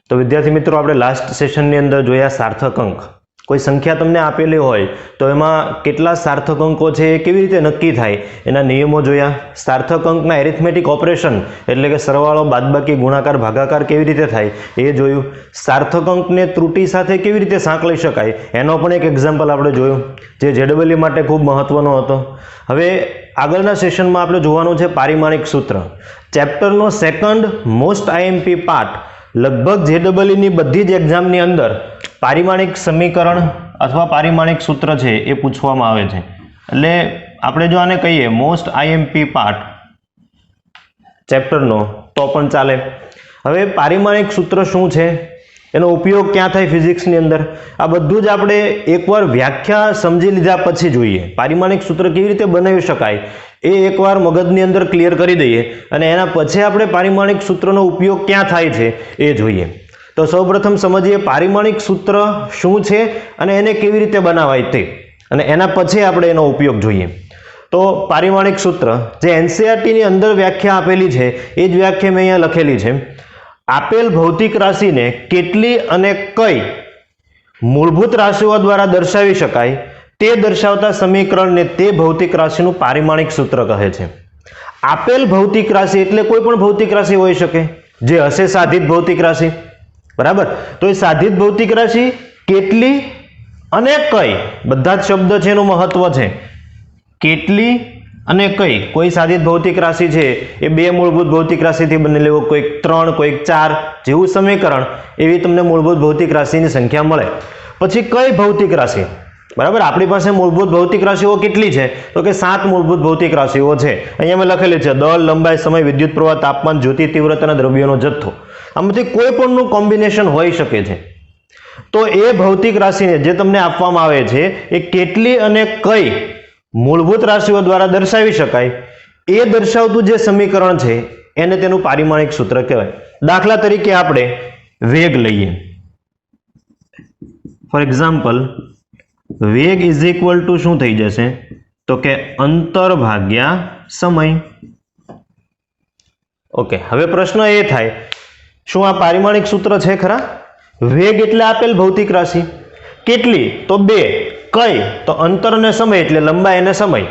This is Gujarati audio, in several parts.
તો વિદ્યાર્થી મિત્રો આપણે લાસ્ટ સેશનની અંદર જોયા સાર્થક અંક. કોઈ સંખ્યા તમને આપેલી હોય તો એમાં કેટલા સાર્થક અંકો છે એ કેવી રીતે નક્કી થાય એના નિયમો જોયા. સાર્થક અંકના એરિથમેટિક ઓપરેશન એટલે કે સરવાળો, બાદબાકી, ગુણાકાર, ભાગાકાર કેવી રીતે થાય એ જોયું. સાર્થક અંકને ત્રુટિ સાથે કેવી રીતે સાંકળી શકાય એનો પણ એક એક્ઝામ્પલ આપણે જોયું, જે જેડબલઈ માટે ખૂબ મહત્વનો હતો. હવે આગળના સેશનમાં આપણે જોવાનું છે પારિમાણિક સૂત્ર. ચેપ્ટરનો સેકન્ડ મોસ્ટ આઈએમપી પાર્ટ. લગભગ જેડબલઈની બધી જ એક્ઝામની અંદર પારિમાણિક સમીકરણ અથવા પારિમાણિક સૂત્ર છે એ પૂછવામાં આવે છે. એટલે આપણે જો આને કહીએ મોસ્ટ આઈએમપી પાર્ટ ચેપ્ટરનો તો પણ ચાલે. હવે પારિમાણિક સૂત્ર શું છે, એનો ઉપયોગ ક્યાં થાય ફિઝિક્સની અંદર, આ બધું જ આપણે એકવાર વ્યાખ્યા સમજી લીધા પછી જોઈએ. પારિમાણિક સૂત્ર કેવી રીતે બનાવી શકાય એ એકવાર મગજની અંદર ક્લિયર કરી દઈએ અને એના પછી આપણે પારિમાણિક સૂત્રનો ઉપયોગ ક્યાં થાય છે એ જોઈએ. તો સૌપ્રથમ સમજીએ પારિમાણિક સૂત્ર શું છે અને એને કેવી રીતે બનાવાય તે, અને એના પછી આપણે એનો ઉપયોગ જોઈએ. તો પારિમાણિક સૂત્ર જે એનસીઈઆરટીની અંદર વ્યાખ્યા આપેલી છે એ જ વ્યાખ્યા મેં અહીંયા લખેલી છે. આપેલ ભૌતિક રાશિને કેટલી અને કઈ મૂળભૂત રાશિઓ દ્વારા દર્શાવી શકાય તે દર્શાવતા સમીકરણને તે ભૌતિક રાશિનું પારિમાણિક સૂત્ર કહે છે. આપેલ ભૌતિક રાશિ એટલે કોઈ પણ ભૌતિક રાશિ હોઈ શકે, જે હશે સાધિત ભૌતિક રાશિ, બરાબર. તો એ સાધિત ભૌતિક રાશિ કેટલી અને કઈ, બધા જ શબ્દ છે એનું મહત્વ છે. કેટલી અને કઈ, કોઈ સાધિત ભૌતિક રાશિ છે એ બે મૂળભૂત ભૌતિક રાશિથી બનેલી હોય, કોઈક 3 કોઈક 4 જેવું સમીકરણ, એવી તમને મૂળભૂત ભૌતિક રાશિની સંખ્યા મળે. પછી કઈ ભૌતિક રાશિ, બરાબર. આપણી પાસે મૂળભૂત ભૌતિક રાશિઓ કેટલી છે તો કે 7 મૂળભૂત ભૌતિક રાશિઓ છે. અહીંયા મેં લખેલી છે દળ, લંબાઈ, સમય, વિદ્યુત પ્રવાહ, તાપમાન, જ્યોતિ તીવ્રતા અને દ્રવ્યોનો જથ્થો. આમાંથી કોઈ પણનું કોમ્બિનેશન હોઈ શકે છે. તો એ ભૌતિક રાશિને જે તમને આપવામાં આવે છે એ કેટલી અને કઈ મૂળભૂત રાશિઓ દ્વારા દર્શાવી શકાય એ દર્શાવતું જે સમીકરણ છે એને તેનું પારિમાણિક સૂત્ર કહેવાય. દાખલા તરીકે આપણે વેગ લઈએ. ફોર એક્ઝામ્પલ, વેગ ઇઝ ઇક્વલ ટુ શું થઈ જશે તો કે અંતર ભાગ્યા સમય. ઓકે, હવે પ્રશ્ન એ થાય, શું આ પારિમાણિક સૂત્ર છે ખરા? વેગ એટલે આપેલ ભૌતિક રાશિ, કેટલી તો 2, કઈ તો અંતર અને સમય એટલે લંબાઈ અને સમય.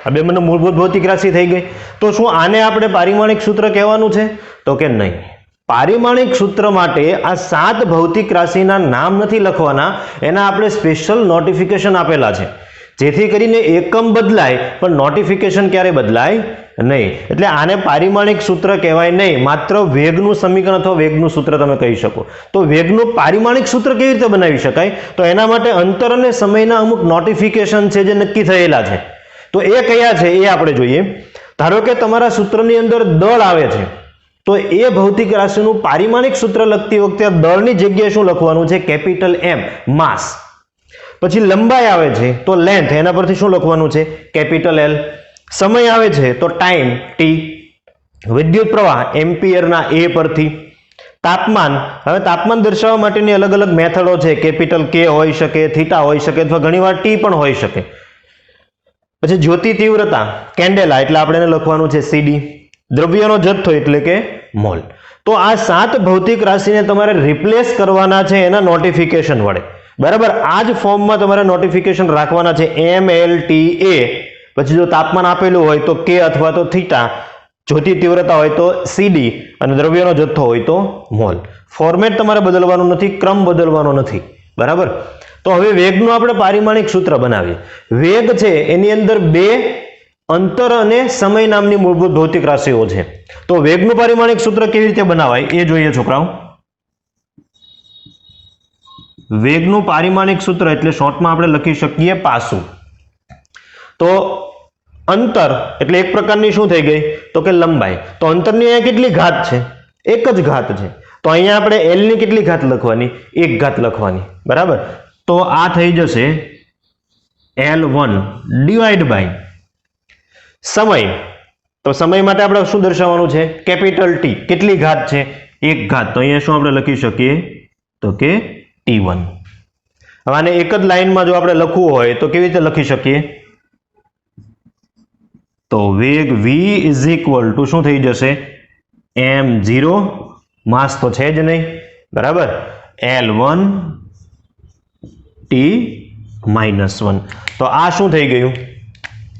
આ બે મને મૂળભૂત ભૌતિક રાશિ થઈ ગઈ. તો શું આને આપણે પારિમાણિક સૂત્ર કહેવાનું છે તો કે નહીં. પારિમાણિક સૂત્ર માટે આ 7 ભૌતિક રાશિના નામ નથી લખવાના, એના આપણે સ્પેશિયલ નોટિફિકેશન આપેલા છે, જેથી કરીને એકમ બદલાય પણ નોટિફિકેશન ક્યારે બદલાય નહીં. એટલે આને પારિમાણિક સૂત્ર કહેવાય નહીં, માત્ર વેગનું સમીકરણ અથવા વેગનું સૂત્ર તમે કહી શકો. તો વેગનું પારિમાણિક સૂત્ર કેવી રીતે બનાવી શકાય તો એના માટે અંતર અને સમયના અમુક નોટિફિકેશન છે જે નક્કી થયેલા છે. તો એ કયા છે એ આપણે જોઈએ. ધારો કે તમારા સૂત્રની અંદર દળ આવે છે, તો એ ભૌતિક રાશિનું પારિમાણિક સૂત્ર લખતી વખતે દળની જગ્યાએ શું લખવાનું છે? કેપિટલ M, માસ. પછી લંબાઈ આવે છે તો લેન્થ, એના પરથી શું લખવાનું છે? Capital L. સમય આવે છે તો ટાઈમ, T. વિદ્યુત પ્રવાહ એમ્પિયરના A પરથી. તાપમાન, હવે તાપમાન દર્શાવવા માટેની અલગ અલગ મેથડો છે, કેપિટલ K હોઈ શકે, થીટા હોઈ શકે અથવા ઘણીવાર T પણ હોઈ શકે. પછી જ્યોતિ તીવ્રતા, કેન્ડેલા, એટલે આપણે એને લખવાનું છે CD. દ્રવ્યનો જથ્થો એટલે કે મોલ. તો આ 7 ભૌતિક રાશિને તમારે રિપ્લેસ કરવાના છે એના નોટિફિકેશન વડે, બરાબર. આ જ ફોર્મમાં તમારે નોટિફિકેશન રાખવાના છે MLTA. પછી જો તાપમાન આપેલું હોય તો K અથવા તો થીટા, જ્યોતિ તીવ્રતા હોય તો CD અને દ્રવ્યનો જથ્થો હોય તો મોલ. ફોર્મેટ તમારે બદલવાનું નથી, ક્રમ બદલવાનો નથી, બરાબર. તો હવે વેગનું આપણે પારિમાણિક સૂત્ર બનાવીએ. વેગ છે એની અંદર 2 અંતર અને સમય નામની મૂળભૂત ભૌતિક રાશિઓ છે. તો વેગનું પારિમાણિક સૂત્ર કેવી રીતે બનાવાય એ જોઈએ છોકરાઓ. વેગનું પારિમાણિક સૂત્ર એટલે શોર્ટમાં આપણે લખી શકીએ પાસું. તો અંતર એટલે એક પ્રકારની શું થઈ ગઈ તો કે લંબાઈ. તો અંતરની અહીંયા કેટલી ઘાત છે? એક જ ઘાત છે. તો અહીંયા આપણે L ની કેટલી ઘાત લખવાની? 1 ઘાત લખવાની, બરાબર. તો આ થઈ જશે L1 ડિવાઈડ બાય સમય. તો સમય માટે આપણે શું દર્શાવવાનું છે? Capital T. કેટલી ઘાત છે? 1 ઘાત. તો અહીંયા શું આપણે લખી શકીએ તો કે T1. હવે આને એક જ લાઈનમાં જો આપણે લખવું હોય તો કેવી રીતે લખી શકીએ? તો વેગ v ઇઝ ઇક્વલ ટુ શું થઈ જશે? m0, માસ તો છે જ નહીં, બરાબર, L1 T-1. તો આ શું થઈ ગયું?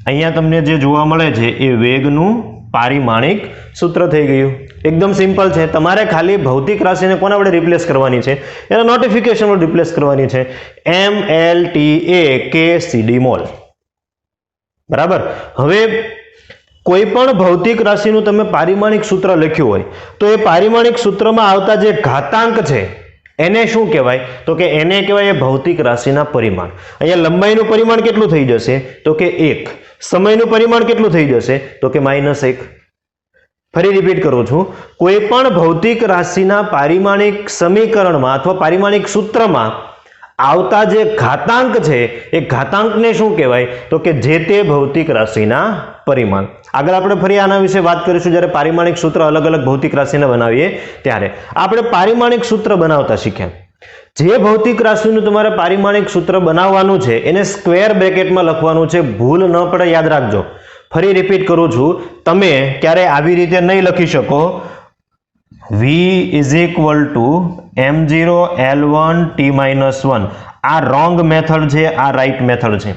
અહીંયા તમને જે જોવા મળે છે એ વેગનું પારિમાણિક સૂત્ર થઈ ગયું. એકદમ સિમ્પલ છે. તમારે ખાલી ભૌતિક રાશિને કોના વડે રિપ્લેસ કરવાની છે? એના નોટિફિકેશન વડે રિપ્લેસ કરવાની છે. MLTAKCD mall. બરાબર. હવે કોઈ પણ ભૌતિક રાશિનું તમે પારિમાણિક સૂત્ર લખ્યું હોય તો એ પારિમાણિક સૂત્રમાં આવતા જે ઘાતાંક છે એને શું કહેવાય? તો કે એને કહેવાય ભૌતિક રાશિના પરિમાણ. અહીંયા લંબાઈનું પરિમાણ કેટલું થઈ જશે? તો કે 1. સમયનું પરિમાણ કેટલું થઈ જશે? તો કે -1. ફરી રિપીટ કરું છું, કોઈ પણ ભૌતિક રાશિના પારિમાણિક સમીકરણમાં અથવા પારિમાણિક સૂત્રમાં આવતા જે ઘાતાંક છે એ ઘાતાંકને શું કહેવાય? તો કે જે તે ભૌતિક રાશિના પરિમાણ. આગળ આપણે ફરી આના વિશે વાત કરીશું જ્યારે પારિમાણિક સૂત્ર અલગ અલગ ભૌતિક રાશિને બનાવીએ ત્યારે. આપણે પારિમાણિક સૂત્ર બનાવતા શીખ્યા. જે ભૌતિક રાશિનું તમારે પારિમાણિક સૂત્ર બનાવવાનું છે એને સ્ક્વેર બ્રેકેટમાં લખવાનું છે. ભૂલ ન પડે, યાદ રાખજો. ફરી રિપીટ કરું છું, તમે ક્યારે આવી રીતે નહીં લખી શકો V = M0 L1 T-1. આ રોંગ મેથડ છે, આ રાઈટ મેથડ છે.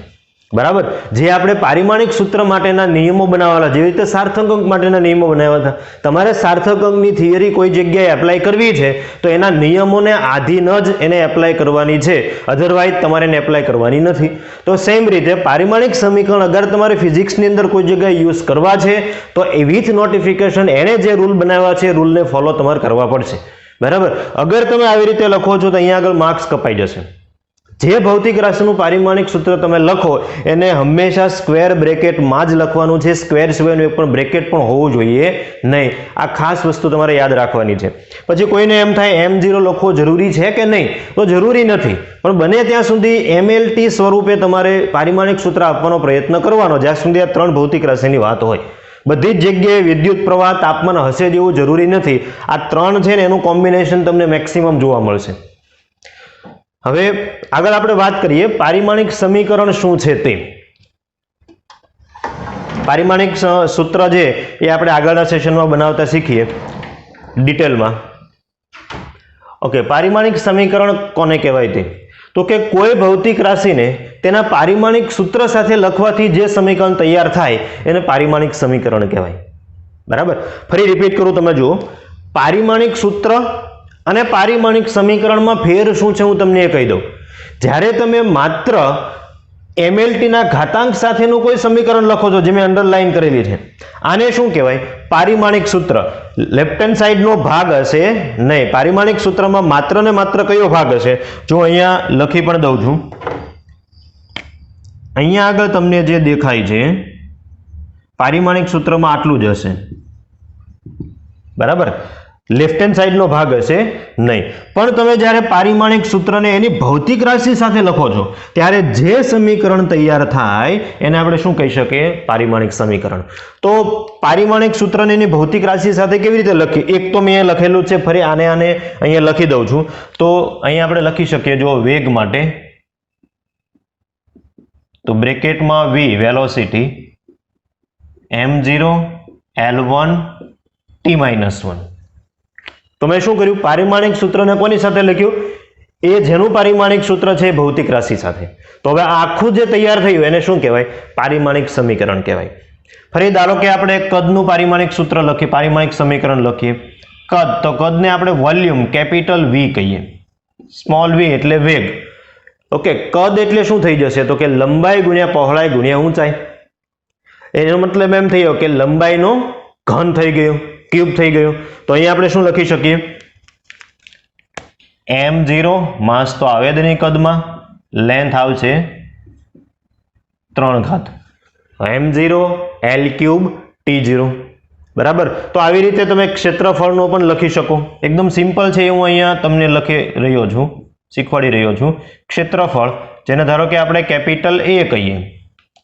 બરાબર. જે આપણે પારિમાણિક સૂત્ર માટેના નિયમો બનાવેલા, જેવી રીતે સાર્થક અંક માટેના નિયમો બનાવ્યા હતા, તમારે સાર્થક અંકની થિયરી કોઈ જગ્યાએ એપ્લાય કરવી છે તો એના નિયમોને આધીન જ એને એપ્લાય કરવાની છે, અધરવાઇઝ તમારે એને એપ્લાય કરવાની નથી. તો સેમ રીતે પારિમાણિક સમીકરણ અગર તમારે ફિઝિક્સની અંદર કોઈ જગ્યાએ યુઝ કરવા છે તો એ વિથ નોટિફિકેશન એને જે રૂલ બનાવ્યા છે રૂલને ફોલો તમારે કરવા પડશે. બરાબર. અગર તમે આવી રીતે લખો છો તો અહીંયા આગળ માર્ક્સ કપાઈ જશે. જે ભૌતિક રાશિનું પારિમાણિક સૂત્ર તમે લખો એને હંમેશા સ્ક્વેર બ્રેકેટમાં જ લખવાનું છે. સ્ક્વેર સિવાયનું એક પણ બ્રેકેટ પણ હોવું જોઈએ નહીં. આ ખાસ વસ્તુ તમારે યાદ રાખવાની છે. પછી કોઈને એમ થાય M0 લખવો જરૂરી છે કે નહીં? તો જરૂરી નથી, પણ બને ત્યાં સુધી MLT સ્વરૂપે તમારે પારિમાણિક સૂત્ર આપવાનો પ્રયત્ન કરવાનો, જ્યાં સુધી આ 3 ભૌતિક રાશિની વાત હોય. બધી જ જગ્યાએ વિદ્યુત પ્રવાહ, તાપમાન હશે જેવું જરૂરી નથી. આ 3 છે ને એનું કોમ્બિનેશન તમને મેક્સિમમ જોવા મળશે. હવે આગળ આપણે વાત કરીએ પારિમાણિક સમીકરણ શું છે તે. પારિમાણિક સૂત્ર છે એ આપણે આગળના સેશનમાં બનાવતા શીખીએ ડિટેલમાં. ઓકે, પારિમાણિક સમીકરણ કોને કહેવાય તે? તો કે કોઈ ભૌતિક રાશિને તેના પારિમાણિક સૂત્ર સાથે લખવાથી જે સમીકરણ તૈયાર થાય એને પારિમાણિક સમીકરણ કહેવાય. બરાબર. ફરી રિપીટ કરું, તમે જુઓ, પારિમાણિક સૂત્ર અને પારિમાણિક સમીકરણમાં ફેર શું છે હું તમને એ કહી દઉં. જ્યારે તમે માત્ર MLTના ઘાતાંક સાથેનું કોઈ સમીકરણ લખો છો, જે મેં અંડરલાઈન કરેલી છે, આને શું કહેવાય? પારિમાણિક સૂત્ર. લેફ્ટ હેન્ડ સાઈડનો ભાગ હશે નહીં. પારિમાણિક સૂત્રમાં માત્ર ને માત્ર કયો ભાગ હશે? જો અહીંયા લખી પણ દઉં છું, અહીંયા આગળ તમને જે દેખાય છે પારિમાણિક સૂત્રમાં આટલું જ હશે. બરાબર. લેફ્ટ હેન્ડ સાઈડનો ભાગ હશે નહીં. પણ તમે જ્યારે પારિમાણિક સૂત્રને એની ભૌતિક રાશિ સાથે લખો છો ત્યારે જે સમીકરણ તૈયાર થાય એને આપણે શું કહી શકીએ? પારિમાણિક સમીકરણ. તો પારિમાણિક સૂત્રને એની ભૌતિક રાશિ સાથે કેવી રીતે લખીએ? એક તો મેં અહીંયા લખેલું છે, ફરી આને અહીંયા લખી દઉં છું. તો અહીંયા આપણે લખી શકીએ, જો વેગ માટે તો બ્રેકેટમાં V velocity M0 L1 T-1. તો મેં શું કર્યું? પારિમાણિક સૂત્રને કોની સાથે લખ્યું? એ જેનું પારિમાણિક સૂત્ર છે ભૌતિક રાશિ સાથે. તો હવે આખું જે તૈયાર થયું એને શું કહેવાય? પારિમાણિક સમીકરણ કહેવાય. ફરી ધારો કે આપણે કદનું પારિમાણિક સૂત્ર લખીએ, પારિમાણિક સમીકરણ લખીએ. કદ, તો કદને આપણે વોલ્યુમ કેપિટલ V કહીએ. સ્મોલ v એટલે વેગ. ઓકે, કદ એટલે શું થઈ જશે? તો કે લંબાઈ ગુણ્યા પહોળાઈ ગુણ્યા ઊંચાઈ. એનો મતલબ એમ થયો કે લંબાઈનો ઘન થઈ ગયો, ક્યુબ થઈ ગયું. તો અહીંયા આપણે શું લખી શકીએ? M0 માસ તો આવેદની કદમાં, લેન્થ આવશે 3 M0 L³ T0. બરાબર. તો આવી રીતે તમે ક્ષેત્રફળનો પણ લખી શકો. એકદમ સિમ્પલ છે, હું અહીંયા તમને લખી રહ્યો છું, શીખવાડી રહ્યો છું. ક્ષેત્રફળ, જેને ધારો કે આપણે કેપિટલ A કહીએ.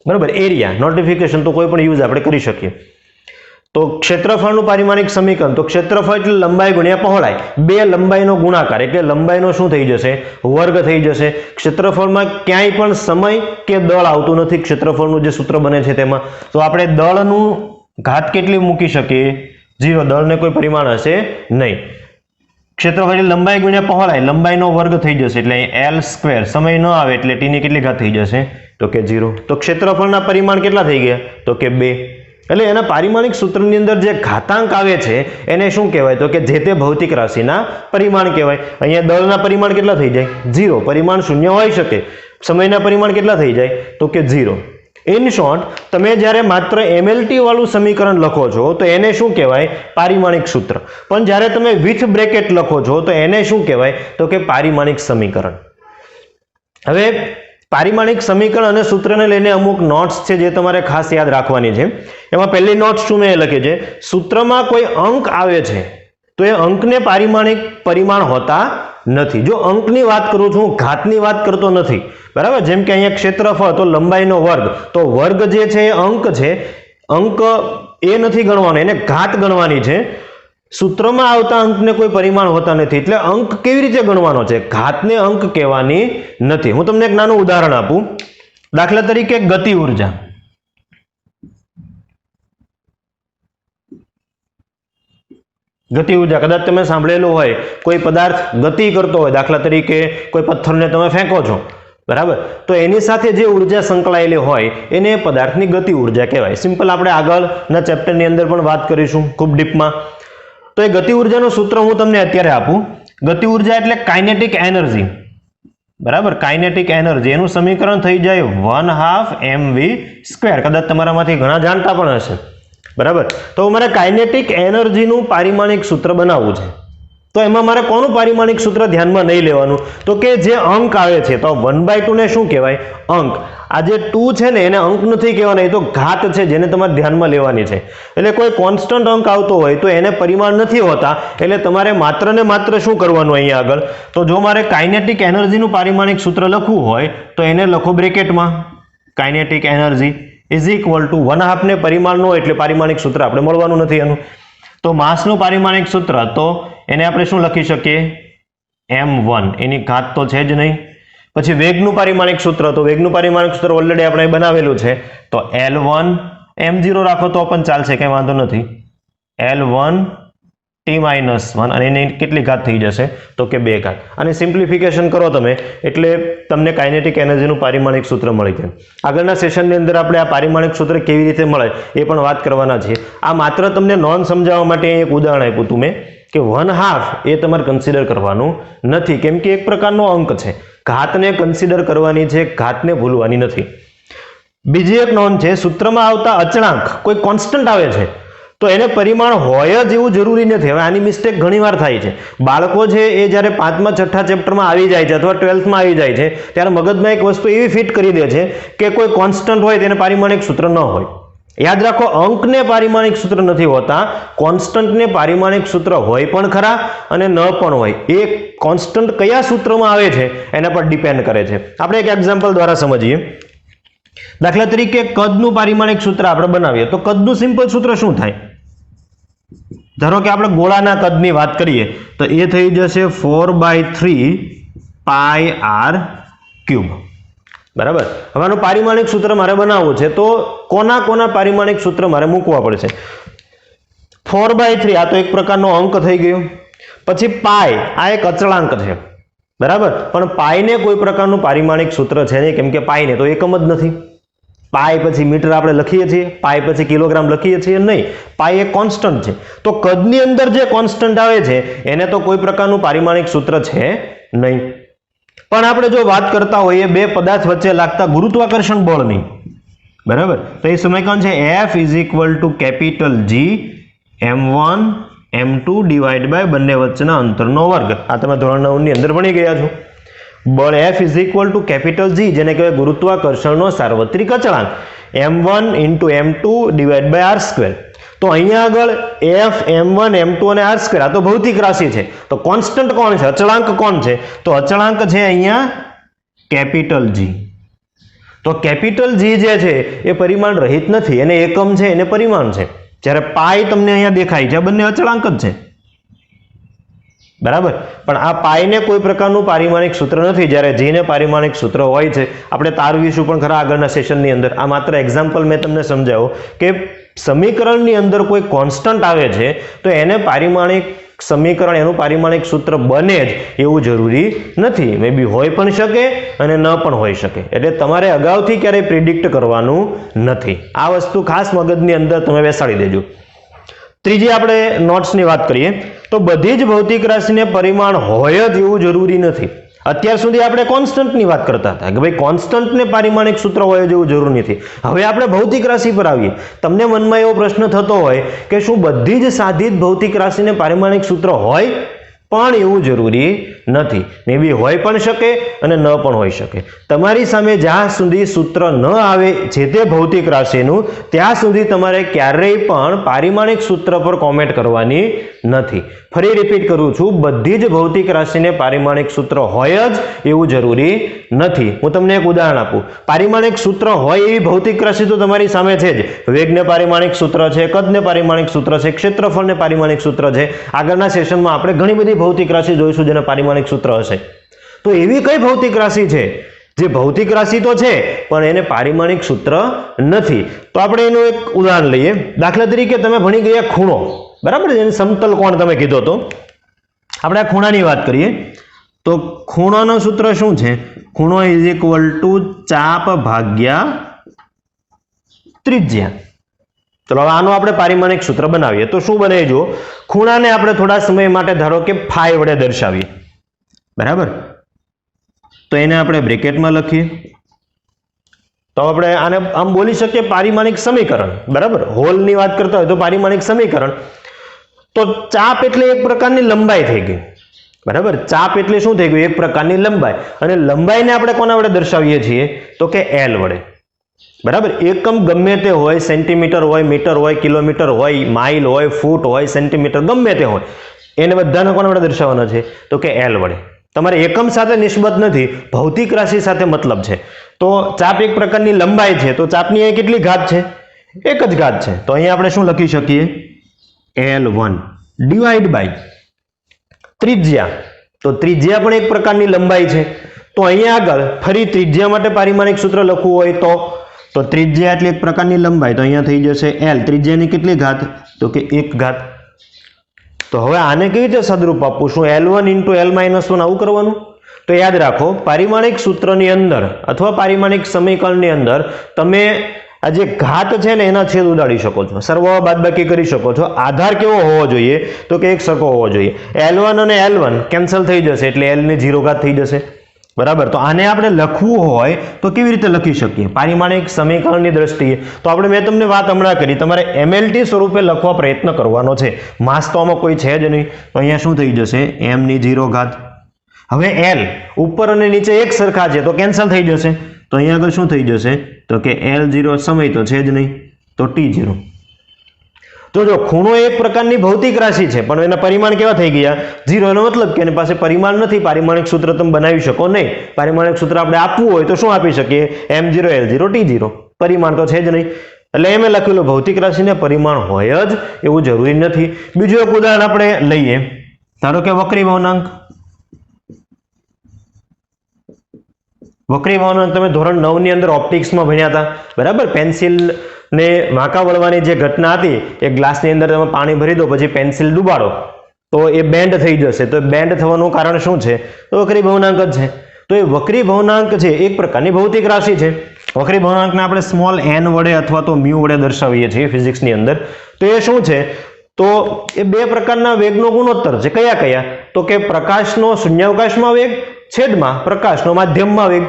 બરાબર. એરિયા, નોટિફિકેશન તો કોઈ પણ યુઝ આપણે કરી શકીએ. તો ક્ષેત્રફળનું પારિમાણિક સમીકરણ, તો ક્ષેત્રફળ એટલે લંબાઈ ગુણ્યા પહોળાઈ. બે લંબાઈનો ગુણાકાર એટલે લંબાઈનો શું થઈ જશે? વર્ગ થઈ જશે. ક્ષેત્રફળમાં ક્યાંય પણ સમય કે દળ આવતું નથી. ક્ષેત્રફળનું જે સૂત્ર બને છે તેમાં તો આપણે દળનું ઘાત કેટલી મૂકી શકીએ? 0. દળને કોઈ પરિમાણ હશે નહીં. ક્ષેત્રફળ એટલે લંબાઈ ગુણ્યા પહોળાઈ, લંબાઈનો વર્ગ થઈ જશે એટલે એલ સ્ક્વેર, સમય ન આવે એટલે ટી ની કેટલી ઘાત થઈ જશે તો કે 0. તો ક્ષેત્રફળના પરિમાણ કેટલા થઈ ગયા તો કે 2. એટલે એના પારિમાણિક સૂત્રની અંદર જે ઘાતાંક આવે છે એને શું કહેવાય તો કે જે તે ભૌતિક રાશિના પરિમાણ કહેવાય. અહીંયા દળના પરિમાણ કેટલા થઈ જાય 0, પરિમાણ શૂન્ય હોઈ શકે. સમયના પરિમાણ કેટલા થઈ જાય તો કે 0. ઇન શોર્ટ, તમે જ્યારે માત્ર એમએલટી વાળું સમીકરણ લખો છો તો એને શું કહેવાય પારિમાણિક સૂત્ર. પણ જ્યારે તમે વિથ બ્રેકેટ લખો છો તો એને શું કહેવાય તો કે પારિમાણિક સમીકરણ. હવે પારિમાણિક સમીકરણ અને સૂત્રને લઈને અમુક નોટ્સ છે જે તમારે ખાસ યાદ રાખવાની છે. એમાં પહેલી નોટ્સ શું મેં લખી છે, સૂત્રમાં કોઈ અંક આવે છે તો એ અંકને પારિમાણિક પરિમાણ હોતા નથી. જો અંકની વાત કરું છું, ઘાતની વાત કરતો નથી, બરાબર. જેમ કે અહીંયા ક્ષેત્રફળ તો લંબાઈનો વર્ગ, તો વર્ગ જે છે એ અંક છે, અંક એ નથી ગણવાનો, એને ઘાત ગણવાની છે. સૂત્રમાં આવતા અંકને કોઈ પરિમાણ હોતા નથી, એટલે અંક કેવી રીતે ગણવાનો છે, ઘાતને અંક કહેવાની નથી. હું તમને એક નાનું ઉદાહરણ આપું. દાખલા તરીકે ગતિ ઉર્જા. ગતિ ઉર્જા કદાચ તમે સાંભળેલું હોય, કોઈ પદાર્થ ગતિ કરતો હોય, દાખલા તરીકે કોઈ પથ્થરને તમે ફેંકો છો, બરાબર, તો એની સાથે જે ઉર્જા સંકળાયેલી હોય એને પદાર્થની ગતિ ઉર્જા કહેવાય. સિમ્પલ આપણે આગળના ચેપ્ટરની અંદર પણ વાત કરીશું ખૂબ ડીપમાં. તો એ ગતિ ઉર્જાનું સૂત્ર હું તમને અત્યારે આપું. ગતિ ઉર્જા એટલે કાઇનેટિક એનર્જી, બરાબર, કાઇનેટિક એનર્જી, એનું સમીકરણ થઈ જાય 1/2 mv². કદાચ તમારામાંથી ઘણા જાણતા પણ હશે, બરાબર. તો મારે કાઇનેટિક એનર્જીનું પારિમાણિક સૂત્ર બનાવવું છે. તો એમાં મારે કોનું પારિમાણિક સૂત્ર ધ્યાનમાં નહીં લેવાનું તો કે જે અંક આવે છે, તો 1/2 ને શું કહેવાય અંક. આ જે 2 છે ને એને અંક નથી કહેવાના, એ તો ઘાત છે જેને તમારે ધ્યાનમાં લેવાની છે. એટલે કોઈ કોન્સ્ટન્ટ અંક આવતો હોય તો એને પરિમાણ નથી હોતા, એટલે તમારે માત્ર ને માત્ર શું કરવાનું અહીંયા આગળ, તો જો મારે કાઇનેટિક એનર્જીનું પારિમાણિક સૂત્ર લખવું હોય તો એને લખો બ્રેકેટમાં, kinetic energy is equal to 1/2 ને પરિમાણ નો એટલે પારિમાણિક સૂત્ર આપણે મળવાનું નથી એનું. તો માસનું પારિમાણિક સૂત્ર તો એને આપણે શું લખી શકીએ m1, એની ઘાત તો છે જ નહીં. પછી વેગનું પારિમાણિક સૂત્ર, તો વેગનું પારિમાણિક સૂત્ર ઓલરેડી આપણે બનાવેલું છે, તો L1 m0 રાખો તો પણ ચાલશે, કંઈ વાંધો નથી. L1 t-1 અને એની કેટલી ઘાત થઈ જશે તો કે 2 ઘાત. અને સિમ્પ્લિફિકેશન કરો તમે એટલે તમને કાઇનેટિક એનર્જીનું પારિમાણિક સૂત્ર મળી જાય. આગળના સેશનની અંદર આપણે આ પારિમાણિક સૂત્ર કેવી રીતે મળે એ પણ વાત કરવાના છીએ. આ માત્ર તમને નોન સમજાવવા માટે એક ઉદાહરણ આપ્યું હતું મેં કે 1/2 એ તમારે કન્સિડર કરવાનું નથી, કેમ કે એક પ્રકારનો અંક છે. ઘાતને કન્સિડર કરવાની છે, ઘાતને ભૂલવાની નથી. બીજી એક નોંધ છે, સૂત્રમાં આવતા અચળાંક કોઈ કોન્સ્ટન્ટ આવે છે તો એને પરિમાણ હોય જ એવું જરૂરી નથી. હવે આની મિસ્ટેક ઘણીવાર થાય છે. બાળકો છે એ જ્યારે 5મા 6ઠા ચેપ્ટરમાં આવી જાય છે અથવા 12થમાં આવી જાય છે ત્યારે મગજમાં એક વસ્તુ એવી ફિટ કરી દે છે કે કોઈ કોન્સ્ટન્ટ હોય તેને પારિમાણિક સૂત્ર ન હોય. યાદ રાખો, અંકને પારિમાણિક સૂત્ર નથી હોતા, કોન્સ્ટન્ટને પારિમાણિક સૂત્ર હોય પણ ખરા અને ન પણ હોય. એ કોન્સ્ટન્ટ કયા સૂત્રમાં આવે છે એના પર ડિપેન્ડ કરે છે. આપણે એક એક્ઝામ્પલ દ્વારા સમજીએ. દાખલા તરીકે કદનું પારિમાણિક સૂત્ર આપણે બનાવીએ તો કદનું સિમ્પલ સૂત્ર શું થાય? ધારો કે આપણે ગોળાના કદની વાત કરીએ તો એ થઈ જશે 4/3 πr³. બરાબર. હવે આનું પારિમાણિક સૂત્ર મારે બનાવવું છે તો કોના પારિમાણિક સૂત્ર મારે મૂકવા પડશે? 4/3 આ તો એક પ્રકારનો અંક થઈ ગયો. પછી પાઈ આ એક અચળાંક છે, બરાબર, પણ પાઈને કોઈ પ્રકારનું પારિમાણિક સૂત્ર છે નહીં, કેમ કે પાઈને તો એકમ જ નથી. પાઈ પછી મીટર આપણે લખીએ છીએ, પાઈ પછી કિલોગ્રામ લખીએ છીએ નહીં, પાઈ એક કોન્સ્ટન્ટ છે. તો કદની અંદર જે કોન્સ્ટન્ટ આવે છે એને તો કોઈ પ્રકારનું પારિમાણિક સૂત્ર છે નહીં. પણ આપણે જો વાત કરતા હોઈએ બે પદાર્થ વચ્ચે લાગતા ગુરુત્વાકર્ષણ બળની, બરાબર, તો એ સમીકરણ છે F = capital G m1 m2 divide by બંને વચ્ચેના અંતરનો વર્ગ. આ તમે ધોરણ 9 ની અંદર ભણી ગયા છો. બળ F = કેપિટલ G જેને કહેવાય ગુરુત્વાકર્ષણનો સાર્વત્રિક અચળાંક m1 × m2 divide by r². તો અહીંયા આગળ F, m1, m2 અને r² આ તો ભૌતિક રાશિ છે. તો કોન્સ્ટન્ટ કોણ છે? અચળાંક કોણ છે? તો અચળાંક છે અહીંયા કેપિટલ G. તો કેપિટલ G જે છે એ પરિમાણ રહિત નથી, એને એકમ છે, એને પરિમાણ છે. જ્યારે પાઈ તમને અહીંયા દેખાય છે, બંને અચળાંક જ છે, બરાબર. પણ આ પાઈને કોઈ પ્રકારનું પારિમાણિક સૂત્ર નથી, જ્યારે G ને પારિમાણિક સૂત્ર હોય છે. આપણે તારવીશું પણ ખરા આગળના સેશનની અંદર. આ માત્ર એક્ઝામ્પલ મેં તમને સમજાવ્યો કે સમીકરણની અંદર કોઈ કોન્સ્ટન્ટ આવે છે તો એને પારિમાણિક સમીકરણ એનું પારિમાણિક સૂત્ર બને જ એવું જરૂરી નથી. મે બી હોય પણ શકે અને ન પણ હોઈ શકે. એટલે તમારે અગાઉથી ક્યારેય પ્રિડિક્ટ કરવાનું નથી. આ વસ્તુ ખાસ મગજની અંદર તમે બેસાડી દેજો. ત્રીજી આપણે નોટ્સની વાત કરીએ તો બધી જ ભૌતિક રાશિને પરિમાણ હોય જ એવું જરૂરી નથી. અત્યાર સુધી આપણે કોન્સ્ટન્ટની વાત કરતા હતા કે ભાઈ કોન્સ્ટન્ટને પારિમાણિક સૂત્ર હોય જેવું જરૂર નથી. હવે આપણે ભૌતિક રાશિ પર આવીએ. તમને મનમાં એવો પ્રશ્ન થતો હોય કે શું બધી જ સાધિત ભૌતિક રાશિને પારિમાણિક સૂત્ર હોય? પણ એવું જરૂરી નથી. મે બી હોય પણ શકે અને ન પણ હોઈ શકે. તમારી સામે જ્યાં સુધી સૂત્ર ન આવે જે તે ભૌતિક રાશિનું ત્યાં સુધી તમારે ક્યારેય પણ પારિમાણિક સૂત્ર પર કોમેન્ટ કરવાની નથી. ફરી રિપીટ કરું છું, બધી જ ભૌતિક રાશિને પારિમાણિક સૂત્ર હોય જ એવું જરૂરી નથી. હું તમને એક ઉદાહરણ આપું. પારિમાણિક સૂત્ર હોય એવી ભૌતિક રાશિ તો તમારી સામે છે જ. વેગને પારિમાણિક સૂત્ર છે, કદને પારિમાણિક સૂત્ર છે, ક્ષેત્રફળને પારિમાણિક સૂત્ર છે. આગળના સેશનમાં આપણે ઘણી બધી ભૌતિક રાશિ જોઈશું જેને પારિમાણિક સૂત્ર હશે. તો એવી કઈ ભૌતિક રાશિ છે જે ભૌતિક રાશિ તો છે પણ એને પારિમાણિક સૂત્ર નથી? તો આપણે એનું એક ઉદાહરણ લઈએ. દાખલા તરીકે તમે ભણી ગયા ખૂણો, બરાબર છે, સમતલ કોણ તમે કીધો તો. આપણે આ ખૂણાની વાત કરીએ તો ખૂણાનું સૂત્ર શું છે? ખૂણો ઇઝ ઇક્વલ ટુ ચાપ ભાગ્યા ત્રિજ્યા. ચલો હવે આનું આપણે પારિમાણિક સૂત્ર બનાવીએ તો શું બને જુઓ. ખૂણાને આપણે થોડા સમય માટે ધારો કે ફાઈ વડે દર્શાવીએ, બરાબર. તો એને આપણે બ્રેકેટમાં લખીએ તો આપણે આને આમ બોલી શકીએ પારિમાણિક સમીકરણ, બરાબર. હોલની વાત કરતા હોય તો પારિમાણિક સમીકરણ. તો ચાપ એટલે એક પ્રકારની લંબાઈ થઈ ગઈ, બરાબર. ચાપ એટલે શું થઈ ગયું? એક પ્રકારની લંબાઈ. અને લંબાઈને આપણે કોના વડે દર્શાવીએ છીએ? તો કે એલ વડે, બરાબર. એકમ ગમે તે હોય, સેન્ટીમીટર હોય, મીટર હોય, કિલોમીટર હોય, માઇલ હોય, ફૂટ હોય, સેન્ટીમીટર ગમે તે હોય, એને બધાને કોના વડે દર્શાવવાના છે? તો કે એલ વડે. તમારે એકમ સાથે નિસ્બત નથી, ભૌતિક રાશિ સાથે મતલબ છે. તો ચાપ એક પ્રકારની લંબાઈ છે તો ચાપની અહીં કેટલી ઘાત છે? એક જ ઘાત છે. તો અહીંયા આપણે શું લખી શકીએ? L1 ડિવાઈડ બાય ત્રિજ્યા. તો ત્રિજ્યા પણ એક પ્રકારની લંબાઈ છે. તો અહીંયા આગળ ફરી ત્રિજ્યા માટે પારિમાણિક સૂત્ર લખવું હોય તો ત્રિજ્યા એટલે એક પ્રકારની લંબાઈ, તો અહીંયા થઈ જશે L. ત્રિજ્યાની કેટલી ઘાત? તો કે એક ઘાત. તો હવે આને કેવી રીતે સદરૂપ આપવું? શું L1 ઇન્ટુ L-1 આવું કરવાનું? તો યાદ રાખો, પારિમાણિક સૂત્રની અંદર અથવા પારિમાણિક સમીકરણની અંદર તમે આ જે ઘાત છે ને એના છેદ ઉડાડી શકો છો, સરવાળો બાદબાકી કરી શકો છો. આધાર કેવો હોવો જોઈએ? તો કે એક સરખો હોવો જોઈએ. L1 અને L1 કેન્સલ થઈ જશે એટલે L ની 0 ઘાત થઈ જશે, બરાબર. તો આને આપણે લખવું હોય તો કેવી રીતે લખી શકીએ પારિમાણિક સમીકરણની દ્રષ્ટિએ? તો આપણે મેં તમને વાત હમણાં કરી, તમારે MLT સ્વરૂપે લખવા પ્રયત્ન કરવાનો છે. માસ તો આમાં કોઈ છે જ નહીં. તો અહીંયા શું થઈ જશે? m ની 0 ઘાત. હવે L ઉપર અને નીચે એક સરખા છે તો કેન્સલ થઈ જશે. તો અહીંયા આગળ શું થઈ જશે? તો કે L0 સમય તો છે જ નહીં, તો T0. તો જો ખૂણો એક પ્રકારની ભૌતિક રાશિ છે પણ એના પરિમાણ કેવા થઈ ગયા? 0. એનો મતલબ કે એની પાસે પરિમાણ નથી, પારિમાણિક સૂત્ર તમે બનાવી શકો નહીં. પારિમાણિક સૂત્ર આપણે આપવું હોય તો શું આપી શકીએ? m0 L0 T0. પરિમાણ તો છે જ નહીં. એટલે એમ લખેલું ભૌતિક રાશિને પરિમાણ હોય જ એવું જરૂરી નથી. બીજું એક ઉદાહરણ આપણે લઈએ. ધારો કે વક્રી ભવનાંક. વક્રી ભવનાંક તમે ધોરણ 9 ની અંદર ઓપ્ટિક્સમાં ભણ્યા હતા, બરાબર. પેન્સિલ ને વાંકા વળવાની જે ઘટના હતી, એ ગ્લાસની અંદર તમે પાણી ભરી દો પછી પેન્સિલ ડૂબાડો તો એ બેન્ડ થઈ જશે. તો એ બેન્ડ થવાનું કારણ શું છે? તો વક્રી ભવનાંક જ છે. તો એ વક્રી ભવનાંક છે એક પ્રકારની ભૌતિક રાશિ છે. વક્રી ભવનાંકને આપણે સ્મોલ n વડે અથવા તો મ્યુ વડે દર્શાવીએ છીએ ફિઝિક્સની અંદર. તો એ શું છે? તો એ બે પ્રકારના વેગનો ગુણોત્તર છે. કયા કયા? તો કે પ્રકાશનો શૂન્યાવકાશમાં વેગ છેદમાં પ્રકાશનો માધ્યમમાં વેગ.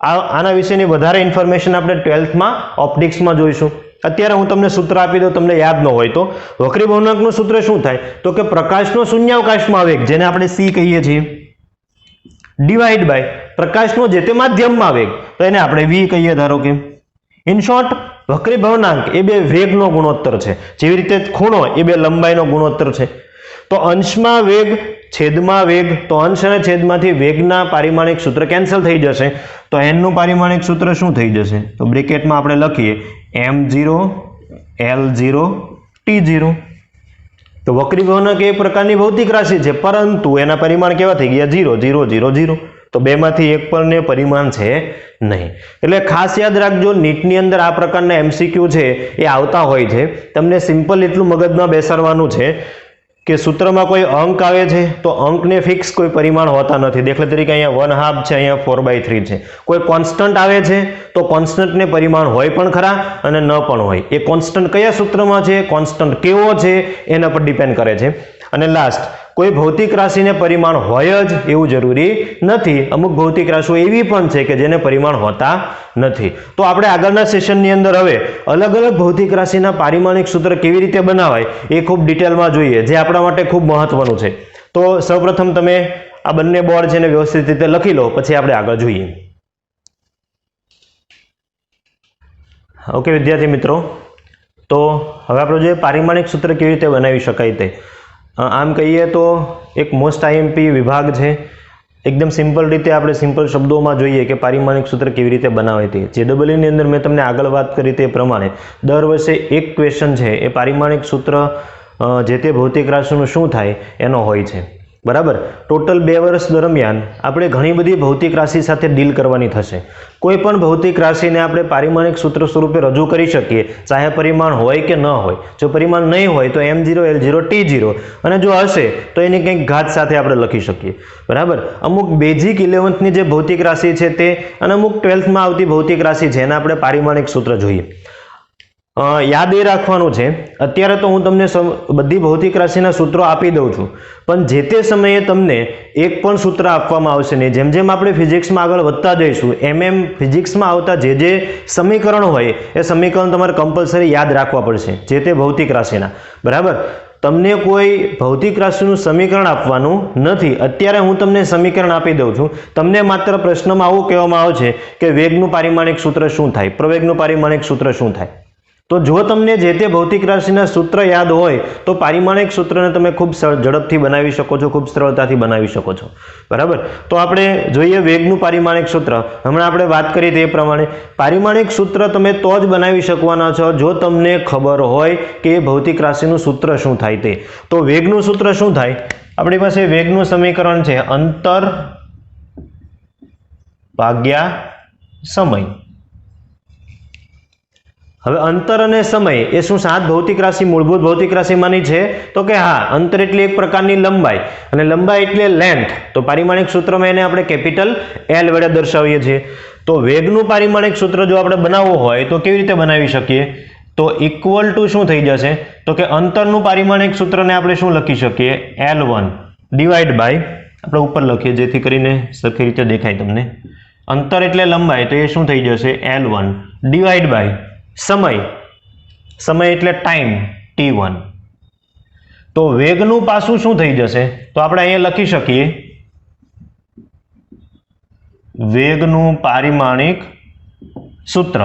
આના વિશેની વધારે ઇન્ફોર્મેશન આપણે 12th માં ઓપ્ટિક્સમાં જોઈશું. અત્યારે હું તમને સૂત્ર આપી દઉં, તમને યાદ ન હોય તો. વક્રી ભવનાંકનું સૂત્ર શું થાય? તો કે પ્રકાશનો શૂન્યાવકાશમાં વેગ, જેને આપણે c કહીએ છીએ, ડિવાઈડ બાય પ્રકાશનો જે તે માધ્યમમાં વેગ, તો એને આપણે v કહીએ ધારો કે. ઇન શોર્ટ, વક્રી ભવનાંક એ બે વેગનો ગુણોત્તર છે. જેવી રીતે ખૂણો એ બે લંબાઈનો ગુણોત્તર છે. તો અંશમાં વેગ છેદમાં વેગ, તો અંશ અને છેદમાંથી વેગના પારિમાણિક સૂત્ર કેન્સલ થઈ જશે. તો n નું પારિમાણિક સૂત્ર શું થઈ જશે? તો બ્રેકેટમાં આપણે લખીએ m0 L0 T0. તો વક્રી ભવનાંક એ પ્રકારની ભૌતિક રાશિ છે પરંતુ એના પરિમાણ કેવા થઈ ગયા? 0 0 0 0. તો બેમાંથી એક પણ પરિમાણ છે નહીં. એટલે ખાસ યાદ રાખજો, નીટની અંદર આ પ્રકારના MCQ છે એ આવતા હોય છે. તમને સિમ્પલ એટલું મગજમાં બેસાડવાનું છે કે સૂત્રમાં કોઈ અંક આવે છે તો અંકને ફિક્સ કોઈ પરિમાણ હોતા નથી. દાખલા તરીકે અહીંયા 1/2 છે, અહીંયા 4/3 છે. કોઈ કોન્સ્ટન્ટ આવે છે તો કોન્સ્ટન્ટને પરિમાણ હોય પણ ખરા અને ન પણ હોય. એ કોન્સ્ટન્ટ કયા સૂત્રમાં છે, કોન્સ્ટન્ટ કેવો છે એના પર ડિપેન્ડ કરે છે. અને લાસ્ટ, કોઈ ભૌતિક રાશિને પરિમાણ હોય જ એવું જરૂરી નથી. અમુક ભૌતિક રાશિઓ એવી પણ છે કે જેને પરિમાણ હોતા નથી. તો આપણે આગળના સેશનની અંદર હવે અલગ અલગ ભૌતિક રાશિના પારિમાણિક સૂત્ર કેવી રીતે બનાવાય એ ખૂબ ડિટેલમાં જોઈએ, જે આપણા માટે ખૂબ મહત્વનું છે. તો સૌપ્રથમ તમે આ બંને બોર્ડ છે એને વ્યવસ્થિત રીતે લખી લો, પછી આપણે આગળ જોઈએ. ઓકે વિદ્યાર્થી મિત્રો, તો હવે આપણે જોઈએ પારિમાણિક સૂત્ર કેવી રીતે બનાવી શકાય તે. આમ કહીએ તો એક મોસ્ટ આઈએમપી વિભાગ છે. એકદમ સિમ્પલ રીતે આપણે સિમ્પલ શબ્દોમાં જોઈએ કે પારિમાણિક સૂત્ર કેવી રીતે બનાવે તે. JEE ની અંદર મેં તમને આગળ વાત કરી તે પ્રમાણે દર વર્ષે એક ક્વેશ્ચન છે એ પારિમાણિક સૂત્ર જે તે ભૌતિક રાશિનું શું થાય એનો હોય છે. બરાબર. ટોટલ 2 વર્ષ દરમિયાન આપણે ઘણી બધી ભૌતિક રાશિ સાથે ડીલ કરવાની થશે. કોઈ પણ ભૌતિક રાશિને આપણે પારિમાણિક સૂત્ર સ્વરૂપે રજૂ કરી શકીએ, ચાહે પરિમાણ હોય કે ન હોય. જો પરિમાણ નહીં હોય તો M0 L0 T0, અને જો હશે તો એની કંઈક ઘાત સાથે આપણે લખી શકીએ. બરાબર. અમુક બેઝિક 11th ની જે ભૌતિક રાશિ છે તે અને અમુક 12th માં આવતી ભૌતિક રાશિ છે એને આપણે પારિમાણિક સૂત્ર જોઈએ. યાદ એ રાખવાનું છે, અત્યારે તો હું તમને બધી ભૌતિક રાશિના સૂત્રો આપી દઉં છું, પણ જે તે સમયે તમને એક પણ સૂત્ર આપવામાં આવશે નહીં. જેમ જેમ આપણે ફિઝિક્સમાં આગળ વધતા જઈશું એમ ફિઝિક્સમાં આવતા જે સમીકરણ હોય એ સમીકરણ તમારે કમ્પલસરી યાદ રાખવા પડશે જે તે ભૌતિક રાશિના. બરાબર. તમને કોઈ ભૌતિક રાશિનું સમીકરણ આપવાનું નથી. અત્યારે હું તમને સમીકરણ આપી દઉં છું. તમને માત્ર પ્રશ્નમાં આવું કહેવામાં આવે છે કે વેગનું પારિમાણિક સૂત્ર શું થાય, પ્રવેગનું પારિમાણિક સૂત્ર શું થાય. તો જો તમને જે તે ભૌતિક રાશિના સૂત્ર યાદ હોય તો પારિમાણિક સૂત્રને તમે ખૂબ ઝડપથી બનાવી શકો છો, ખૂબ સરળતાથી બનાવી શકો છો. બરાબર. તો આપણે જોઈએ વેગનું પારિમાણિક સૂત્ર. હમણાં આપણે વાત કરી તે પ્રમાણે પારિમાણિક સૂત્ર તમે તો જ બનાવી શકવાના છો જો તમને ખબર હોય કે ભૌતિક રાશિનું સૂત્ર શું થાય તે. તો વેગનું સૂત્ર શું થાય? આપણી પાસે વેગનું સમીકરણ છે અંતર ભાગ્યા સમય. હવે અંતર અને સમય એ શું 7 ભૌતિક રાશિ મૂળભૂત ભૌતિક રાશિમાંની છે? તો કે હા. અંતર એટલે એક પ્રકારની લંબાઈ અને લંબાઈ એટલે લેન્થ. તો પારિમાણિક સૂત્રમાં એને આપણે કેપિટલ L વડે દર્શાવીએ છીએ. તો વેગનું પારિમાણિક સૂત્ર જો આપણે બનાવવું હોય તો કેવી રીતે બનાવી શકીએ? તો ઇક્વલ ટુ શું થઈ જશે? તો કે અંતરનું પારિમાણિક સૂત્રને આપણે શું લખી શકીએ? L1 ડિવાઈડ બાય, આપણે ઉપર લખીએ જેથી કરીને સરખી રીતે દેખાય તમને. અંતર એટલે લંબાઈ, તો એ શું થઈ જશે? L1 ડિવાઈડ બાય સમય, સમય એટલે ટાઈમ T1. તો વેગનું પાસું શું થઈ જશે? તો આપણે અહીંયા લખી શકીએ વેગનું પારિમાણિક સૂત્ર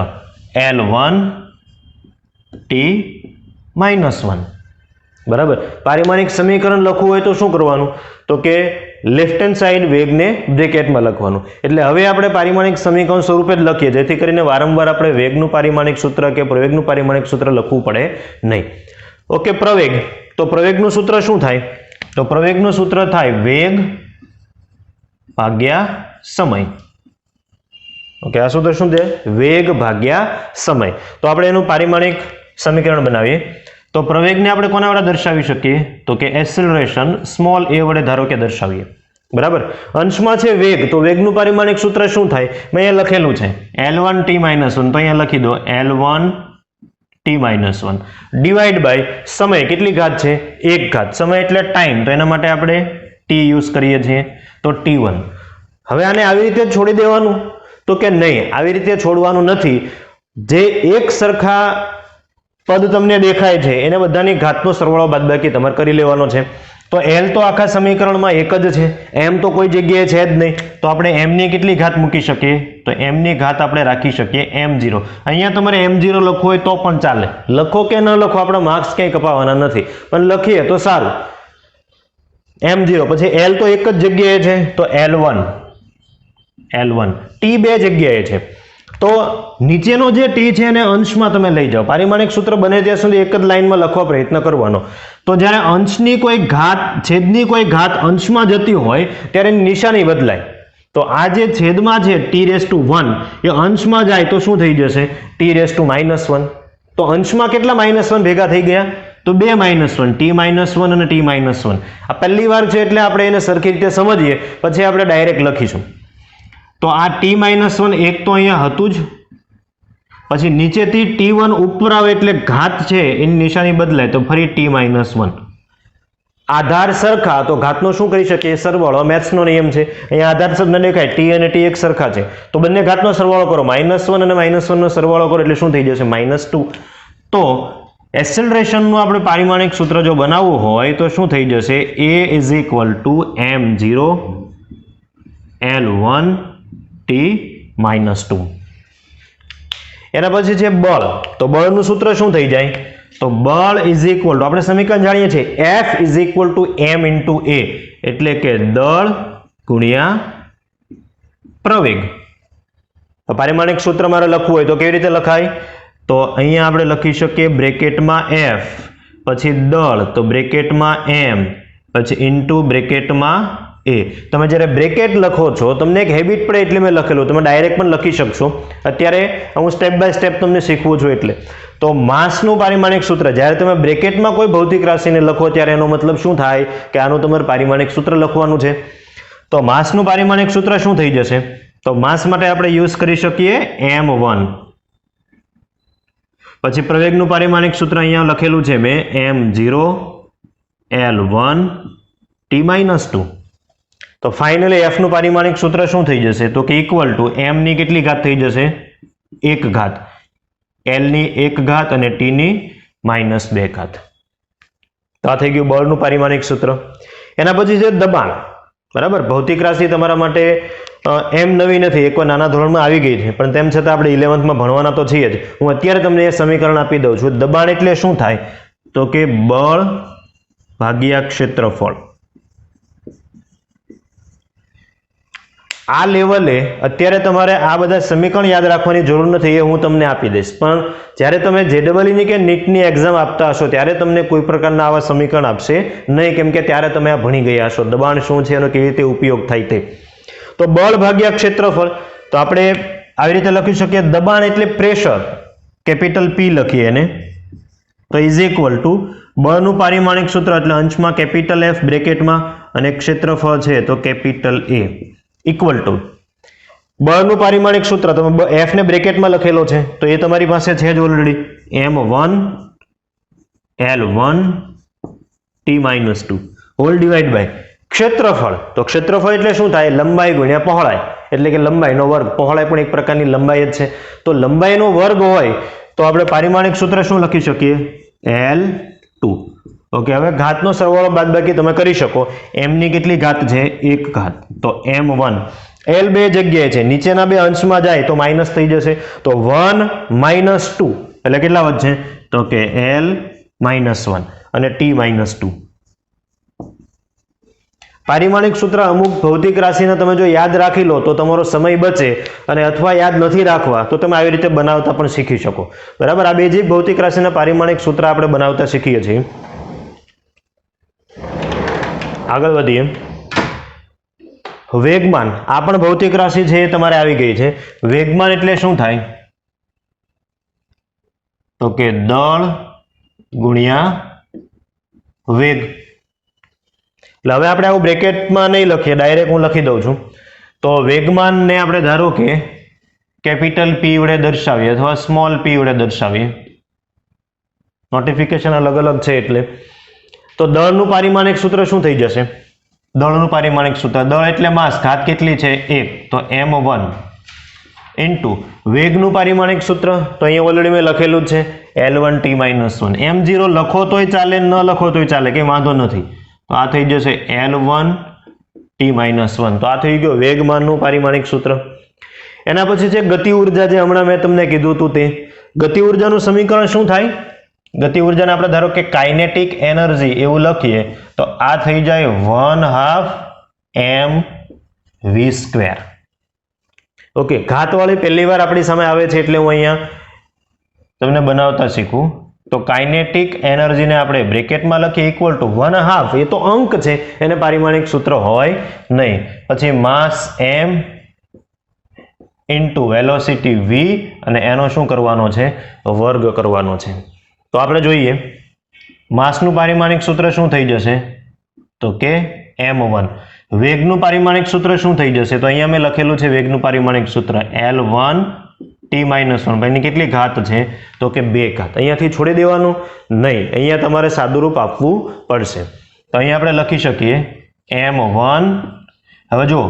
L1 T-1. બરાબર. પારિમાણિક સમીકરણ લખવું હોય તો શું કરવાનું? તો કે લેફ્ટ હેન્ડ સાઈડ વેગને બ્રેકેટમાં લખવાનું. એટલે હવે આપણે પારિમાણિક સમીકરણ સ્વરૂપે જ લખીએ જેથી કરીને વારંવાર આપણે વેગનું પારિમાણિક સૂત્ર કે પ્રવેગનું પારિમાણિક સૂત્ર લખવું પડે નહીં. ઓકે. પ્રવેગ. તો પ્રવેગનું સૂત્ર શું થાય? તો પ્રવેગનું સૂત્ર થાય વેગ ભાગ્યા સમય. ઓકે. આ સૂત્ર શું છે? વેગ ભાગ્યા સમય. તો આપણે એનું પારિમાણિક સમીકરણ બનાવીએ. તો પ્રવેગને આપણે કોના વડે દર્શાવી શકીએ? તો કે એક્સેલરેશન સ્મોલ a વડે ધારો કે દર્શાવીએ. બરાબર. અંશમાં છે વેગ, તો વેગનું પારિમાણિક સૂત્ર શું થાય? મેં અહીંયા લખેલું છે L1 T-1. તો અહીંયા લખી દો L1 T-1 ડિવાઈડ બાય સમય. કેટલી ઘાત છે? 1 ઘાત. સમય એટલે ટાઈમ, તો એના માટે આપણે T યુઝ કરીએ છીએ, તો T1. હવે આને આવી રીતે છોડી દેવાનું? તો કે નહીં, આવી રીતે છોડવાનું નથી. જે એક સરખા પદ તમને દેખાય છે એને બધાની ઘાતનો સરવાળો બાદબાકી તમારે કરી લેવાનો છે. તો L તો આખા સમીકરણમાં એક જ છે, M તો કોઈ જગ્યાએ છે જ નહીં. તો આપણે M ની કેટલી ઘાત મૂકી શકીએ? તો M ની ઘાત આપણે રાખી શકીએ M0. અહીંયા તમારે M0 લખવું હોય તો પણ ચાલે, લખો કે ન લખો, આપણા માર્ક્સ ક્યાંય કપાવવાના નથી, પણ લખીએ તો સારું. M0 પછી L તો એક જ જગ્યાએ છે તો L1 T 2 જગ્યાએ છે. તો નીચેનો જે T છે એને અંશમાં તમે લઈ જાઓ. પારિમાણિક સૂત્ર બને ત્યાં સુધી એક જ લાઈનમાં લખવા પ્રયત્ન કરવાનો. તો જ્યારે અંશની કોઈ ઘાત, છેદની કોઈ ઘાત અંશમાં જતી હોય ત્યારે નિશાની બદલાય. તો આ જે છેદમાં છે T⁻1 એ અંશમાં જાય તો શું થઈ જશે? T⁻−1. તો અંશમાં કેટલા -1 ભેગા થઈ ગયા? તો 2 - 1 t - 1 અને t - 1 આ પહેલી વાર છે એટલે આપણે એને સરખી રીતે સમજીએ પછી આપણે ડાયરેક્ટ લખીશું તો આ t - 1 એક તો અહીંયા હતું જ પછી નીચેથી t1 ઉપર આવે એટલે ઘાત છે એની નિશાની બદલાય તો ફરી t - 1 આધાર સરખા તો ઘાતનો શું કરી શકીએ સરવાળો મેથ્સનો નિયમ છે અહીંયા આધાર શબ્દ દેખાય t અને t એક સરખા છે તો બંને ઘાતનો સરવાળો કરો -1 અને -1 નો સરવાળો કરો એટલે શું થઈ જશે -2 તો એક્સેલરેશનનું આપણે પારિમાણિક સૂત્ર જો બનાવવું હોય તો શું થઈ જશે a = m0 L1 t - 2 એના પછી છે બળ તો બળનું સૂત્ર શું થઈ જાય તો બળ = આપણે સમીકરણ જાણીએ છીએ F = m * a એટલે કે દળ ગુણ્યા પ્રવેગ તો પારિમાણિક સૂત્ર મારે લખવું હોય તો કેવી રીતે લખાય તો અહીંયા આપણે લખી શકીએ બ્રેકેટમાં F પછી દળ તો બ્રેકેટમાં m પછી ઇન્ટુ બ્રેકેટમાં a તમે જ્યારે બ્રેકેટ લખો છો તમને એક હેબિટ પડે એટલે મેં લખેલું તમે ડાયરેક્ટ પણ લખી શકશો અત્યારે હું સ્ટેપ બાય સ્ટેપ તમને શીખવું છું એટલે તો માસનું પારિમાણિક સૂત્ર જ્યારે તમે બ્રેકેટમાં કોઈ ભૌતિક રાશિને લખો ત્યારે એનો મતલબ શું થાય કે આનું તમારે પારિમાણિક સૂત્ર લખવાનું છે તો માસનું પારિમાણિક સૂત્ર શું થઈ જશે તો માસ માટે આપણે યુઝ કરી શકીએ m1 પછી પ્રવેગનું પારિમાણિક સૂત્ર અહીંયા લખેલું છે મેં m0 L1 t - 2 તો ફાઇનલી f નું પારિમાણિક સૂત્ર શું થઈ જશે તો કે ઇક્વલ ટુ m ની કેટલી ઘાત થઈ જશે 1 ઘાત l ની 1 ઘાત અને t ની -2 ઘાત તો આ થઈ ગયું બળનું પારિમાણિક સૂત્ર એના પછી છે દબાણ બરાબર ભૌતિક રાશિ તમારા માટે એમ નવી નથી એકવાર નાના ધોરણમાં આવી ગઈ છે પણ તેમ છતાં આપણે 11th માં ભણવાના તો છીએ જ હું અત્યારે તમને એ સમીકરણ આપી દઉં છું દબાણ એટલે શું થાય તો કે બળ ભાગ્યા ક્ષેત્રફળ આ લેવલે અત્યારે તમારે આ બધા સમીકરણ યાદ રાખવાની જરૂર નથી એ હું તમને આપી દઈશ પણ જ્યારે તમે JEE ની કે નીટની એક્ઝામ આપતા હશો ત્યારે તમને કોઈ પ્રકારના આવા સમીકરણ આપશે નહીં કેમ કે ત્યારે તમે આ ભણી ગયા હશો દબાણ શું છે એનો કેવી રીતે ઉપયોગ થાય તે તો બળ ભાગ્યા ક્ષેત્રફળ તો આપણે આવી રીતે લખી શકીએ દબાણ એટલે પ્રેશર કેપિટલ P લખીએ એને તો = બળનું પારિમાણિક સૂત્ર એટલે અંશમાં કેપિટલ F બ્રેકેટમાં અને ક્ષેત્રફળ છે તો કેપિટલ A ઇક્વલ ટુ બળનું પારિમાણિક સૂત્ર તમે F ને બ્રેકેટમાં લખેલો છે તો એ તમારી પાસે છે જ already m1 L1 t - 2 whole divide by ક્ષેત્રફળ તો ક્ષેત્રફળ એટલે શું થાય લંબાઈ ગુણ્યા પહોળાઈ એટલે કે લંબાઈનો વર્ગ પહોળાઈ પણ એક પ્રકારની લંબાઈ જ છે તો લંબાઈનો વર્ગ હોય તો આપણે પારિમાણિક સૂત્ર શું લખી શકીએ L2 ઓકે હવે ઘાતનો સરવાળો બાદબાકી તમે કરી શકો m ની કેટલી ઘાત છે 1 ઘાત તો m1 l બે જગ્યાએ છે નીચેના બે અંશમાં જાય તો માઈનસ થઈ જશે તો 1 - 2 એટલે કેટલા વધશે તો કે l - 1 અને t - 2 પારિમાણિક સૂત્ર અમુક ભૌતિક રાશિને તમે જો યાદ રાખી લો તો તમારો સમય બચે અને અથવા યાદ નથી રાખવા તો તમે આવી રીતે બનાવતા પણ શીખી શકો બરાબર આ બેઝિક ભૌતિક રાશિના પારિમાણિક સૂત્ર આપણે બનાવતા શીખીએ છીએ આગળ વધીએ વેગમાન આ પણ ભૌતિક રાશિ છે એ તમારે આવી ગઈ છે વેગમાન એટલે શું થાય તો કે દળ ગુણ્યા વેગ એટલે હવે આપણે આવું બ્રેકેટમાં નહીં લખીએ ડાયરેક્ટ હું લખી દઉં છું તો વેગમાનને આપણે ધારો કે કેપિટલ P વડે દર્શાવીએ અથવા સ્મોલ p વડે દર્શાવીએ નોટિફિકેશન અલગ અલગ છે એટલે તો દળનું પારિમાણિક સૂત્ર શું થઈ જશે દળનું પારિમાણિક સૂત્ર દળ એટલે માસ ઘાત કેટલી છે 1 તો m1 ઇન્ટુ વેગનું પારિમાણિક સૂત્ર તો અહીંયા ઓલરેડી મેં લખેલું જ છે L1 t - 1 m0 લખો તોય ચાલે ન લખો તોય ચાલે કંઈ વાંધો નથી તો આ થઈ જશે L1 t - 1 તો આ થઈ ગયો વેગમાનનું પારિમાણિક સૂત્ર એના પછી છે ગતિ ઉર્જા જે હમણાં મેં તમને કીધું હતું તે ગતિ ઉર્જાનું સમીકરણ શું થાય ગતિ ઉર્જાને આપણે ધારો કે કાઇનેટિક એનર્જી એવું લખીએ તો આ થઈ જાય 1/2 mv². ઓકે ઘાતવાળી પહેલી વાર આપણી સામે આવે છે એટલે હું અહીંયા તમને બનાવતા શીખું તો કાઇનેટિક એનર્જીને આપણે બ્રેકેટમાં લખીએ ઇક્વલ ટુ 1/2 એ તો અંક છે એને પારિમાણિક સૂત્ર હોય નહીં પછી માસ m ઇન્ટુ વેલોસિટી v અને એનો શું કરવાનો છે વર્ગ કરવાનો છે તો આપણે જોઈએ માસનું પારિમાણિક સૂત્ર શું થઈ જશે તો કે m1. વેગનું પારિમાણિક સૂત્ર શું થઈ જશે તો અહીંયા મેં લખેલું છે વેગનું પારિમાણિક સૂત્ર L1 t-1. એની કેટલી ઘાત છે તો કે 2 ઘાત. અહીંયાથી છોડી દેવાનું નહીં, અહીંયા તમારે સાદું રૂપ આપવું પડશે. તો અહીંયા આપણે લખી શકીએ m1. હવે જો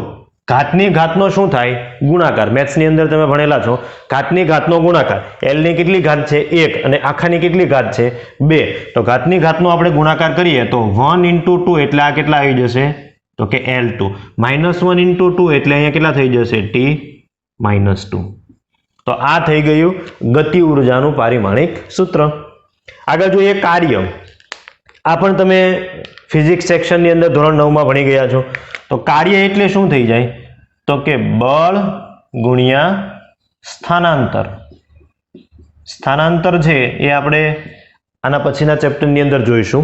ઘાતની ઘાતનો શું થાય ગુણાકાર. મેથ્સની અંદર તમે ભણેલા છો ઘાતની ઘાતનો ગુણાકાર. L ની કેટલી ઘાત છે 1 અને આખાની કેટલી ઘાત છે 2. તો ઘાતની ઘાતનો આપણે ગુણાકાર કરીએ તો 1 × 2 એટલે આ કેટલા આવી જશે તો કે L2. -1 × 2 એટલે અહીંયા કેટલા થઈ જશે t-2. તો આ થઈ ગયું ગતિ ઉર્જાનું પારિમાણિક સૂત્ર. આગળ જોઈએ કાર્ય. આ પણ તમે ફિઝિક્સ સેક્શનની અંદર ધોરણ 9 માં ભણી ગયા છો. તો કાર્ય એટલે શું થઈ જાય તો કે બળ ગુણ્યા સ્થાનાંતર. સ્થાનાંતર છે એ આપણે આના પછીના ચેપ્ટરની અંદર જોઈશું.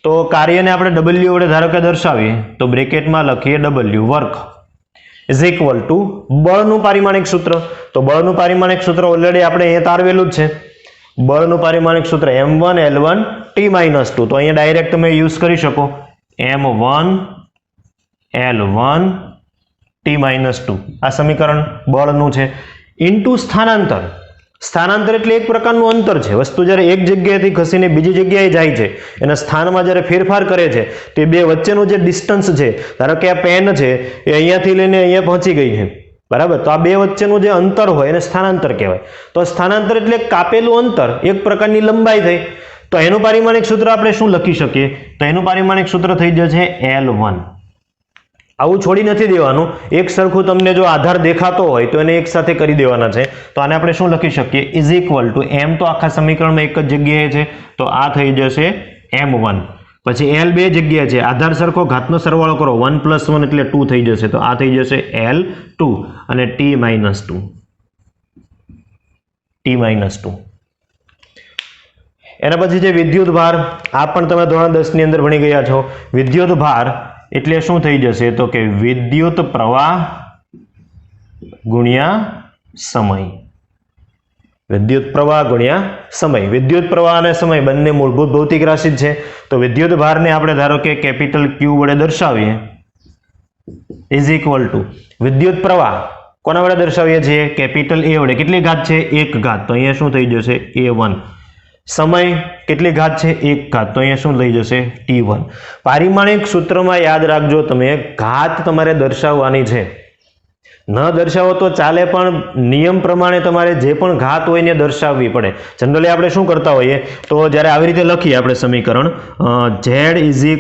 તો કાર્યને આપણે W વડે ધારો કે દર્શાવીએ તો બ્રેકેટમાં લખીએ W work is equal two બળનું પારિમાણિક સૂત્ર. તો બળનું પારિમાણિક સૂત્ર ઓલરેડી આપણે અહીંયા તારવેલું જ છે. બળનું પારિમાણિક સૂત્ર m1 L1 t-2. તો અહીંયા ડાયરેક્ટ તમે યુઝ કરી શકો m1 L1 t-2. આ સમીકરણ બળનું છે ઇન્ટુ સ્થાનાંતર. સ્થાનાંતર એટલે એક પ્રકારનું અંતર છે. વસ્તુ જ્યારે એક જગ્યાએથી ખસીને બીજી જગ્યાએ જાય છે એના સ્થાનમાં જ્યારે ફેરફાર કરે છે તે બે વચ્ચેનું જે ડિસ્ટન્સ છે, ધારો કે આ પેન છે એ અહીંયાથી લઈને અહીંયા પહોંચી ગઈ છે, બરાબર, તો આ બે વચ્ચેનું જે અંતર હોય એને સ્થાનાંતર કહેવાય. તો સ્થાનાંતર એટલે કાપેલું અંતર, એક પ્રકારની લંબાઈ થઈ. તો એનું પારિમાણિક સૂત્ર આપણે શું લખી શકીએ તો એનું પારિમાણિક સૂત્ર થઈ જશે L1. આવું છોડી નથી દેવાનું. એક સરખું તમને જો આધાર દેખાતો હોય તો એને એક સાથે કરી દેવાના છે. તો આને આપણે શું લખી શકીએ ઇઝ ઇક્વલ ટુ m તો આખા સમીકરણમાં એક જ જગ્યાએ છે તો આ થઈ જશે m1. પછી L બે જગ્યાએ છે, આધાર સરખો ઘાતનો સરવાળો કરો 1 + 1 એટલે 2 થઈ જશે. તો આ થઈ જશે L2 અને t-2. t-2. એના પછી છે વિદ્યુત ભાર. આ પણ તમે ધોરણ 10 ની અંદર ભણી ગયા છો. વિદ્યુત ભાર એટલે શું થઈ જશે તો કે વિદ્યુત પ્રવાહ ગુણ્યા સમય. વિદ્યુત પ્રવાહ ગુણ્યા સમય. વિદ્યુત પ્રવાહ અને સમય બંને મૂળભૂત ભૌતિક રાશિ છે. તો વિદ્યુત ભારને આપણે ધારો કે કેપિટલ Q વડે દર્શાવીએ ઇઝ ઇક્વલ ટુ વિદ્યુત પ્રવાહ કોના વડે દર્શાવીએ છીએ કેપિટલ A વડે. કેટલી ઘાત છે 1 ઘાત. તો અહીંયા શું થઈ જશે A1. સમય કેટલી ઘાત છે 1 ઘાત. તો અહીંયા શું થઈ જશે t1. પારિમાણિક સૂત્રમાં યાદ રાખજો તમે ઘાત તમારે દર્શાવવાની છે. ન દર્શાવો તો ચાલે પણ નિયમ પ્રમાણે તમારે જે પણ ઘાત હોય એને દર્શાવવી પડે. જનરલી આપણે શું કરતા હોઈએ તો જ્યારે આવી રીતે લખીએ આપણે સમીકરણ z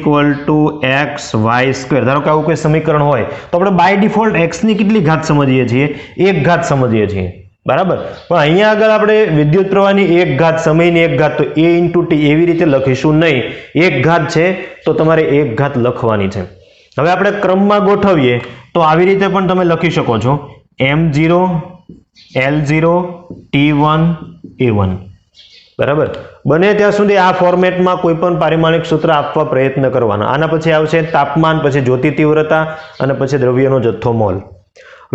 = x y². ધારો કે આવું કોઈ સમીકરણ હોય તો આપણે બાય ડિફોલ્ટ x ની કેટલી ઘાત સમજીએ છીએ 1 ઘાત સમજીએ છીએ, બરાબર. પણ અહીંયા આગળ આપણે વિદ્યુત પ્રવાહની 1 ઘાત, સમયની 1 ઘાત, તો a × t એવી રીતે લખીશું નહીં. 1 ઘાત છે તો તમારે 1 ઘાત લખવાની છે. હવે આપણે ક્રમમાં ગોઠવીએ તો આવી રીતે પણ તમે લખી શકો છો m0 L0 t1 a1, બરાબર. બને ત્યાં સુધી આ ફોર્મેટમાં કોઈ પણ પારિમાણિક સૂત્ર આપવા પ્રયત્ન કરવાના. આના પછી આવશે તાપમાન, પછી જ્યોતિ તીવ્રતા અને પછી દ્રવ્યનો જથ્થો મોલ.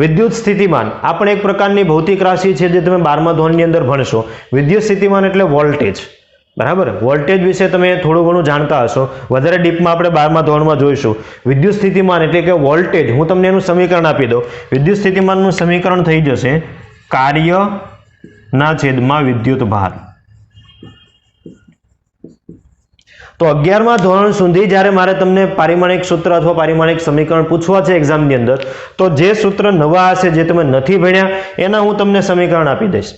વિદ્યુત સ્થિતિમાન આ પણ એક પ્રકારની ભૌતિક રાશિ છે જે તમે 12મા ધોરણની અંદર ભણશો. વિદ્યુત સ્થિતિમાન એટલે વોલ્ટેજ, બરાબર. વોલ્ટેજ વિશે તમે થોડું ઘણું જાણતા હશો, વધારે ડીપમાં આપણે 12મા ધોરણમાં જોઈશું. વિદ્યુત સ્થિતિમાન એટલે કે વોલ્ટેજ. હું તમને એનું સમીકરણ આપી દઉં. વિદ્યુત સ્થિતિમાનનું સમીકરણ થઈ જશે કાર્યના છેદમાં વિદ્યુત ભાર. તો 11મા ધોરણ સુધી જ્યારે મારે તમને પારિમાણિક સૂત્ર અથવા પારિમાણિક સમીકરણ પૂછવા છે એક્ઝામની અંદર, તો જે સૂત્ર નવા હશે જે તમે નથી ભણ્યા એના હું તમને સમીકરણ આપી દઈશ,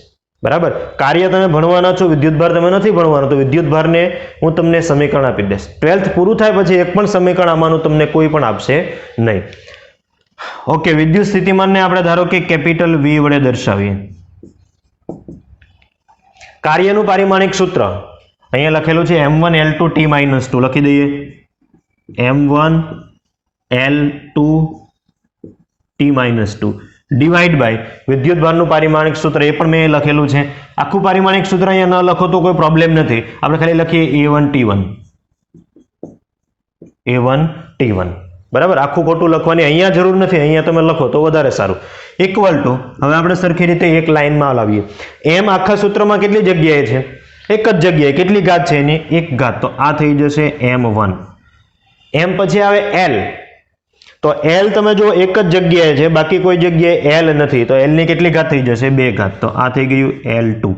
બરાબર. કાર્ય તમે ભણવાના છો, વિદ્યુત ભાર તમે નથી ભણવાનો, તો વિદ્યુત ભારને હું તમને સમીકરણ આપી દઈશ. 12th પૂરું થાય પછી એક પણ સમીકરણ આમાંનું તમને કોઈ પણ આપશે નહીં. ઓકે, વિદ્યુત સ્થિતિમાનને આપણે ધારો કે કેપિટલ V વડે દર્શાવીએ. કાર્યનું પારિમાણિક સૂત્ર અહીંયા લખેલું છે m1 L2 t-2. લખી દઈએ m1 L2 t-2 divide by વિદ્યુત ભારનું પારિમાણિક સૂત્ર એ પણ મેં લખેલું છે. આખું પારિમાણિક સૂત્ર અહીંયા ન લખો તો કોઈ પ્રોબ્લેમ નથી. આપણે ખાલી લખીએ a1 t1, બરાબર. આખું ખોટું લખવાની અહીંયા જરૂર નથી, અહીંયા તમે લખો તો વધારે સારું. ઇક્વલ ટુ હવે આપણે સરખી રીતે એક લાઈનમાં લાવીએ. m આખા સૂત્રમાં કેટલી જગ્યાએ છે એક જ જગ્યાએ કેટલી ઘાત છે એની? એક ઘાત. તો આ થઈ જશે m1. m પછી આવે l. તો l તમે જો એક જ જગ્યાએ છે, બાકી કોઈ જગ્યાએ l નથી, તો l ની કેટલી ઘાત થઈ જશે? 2 ઘાત. તો આ થઈ ગયું l2.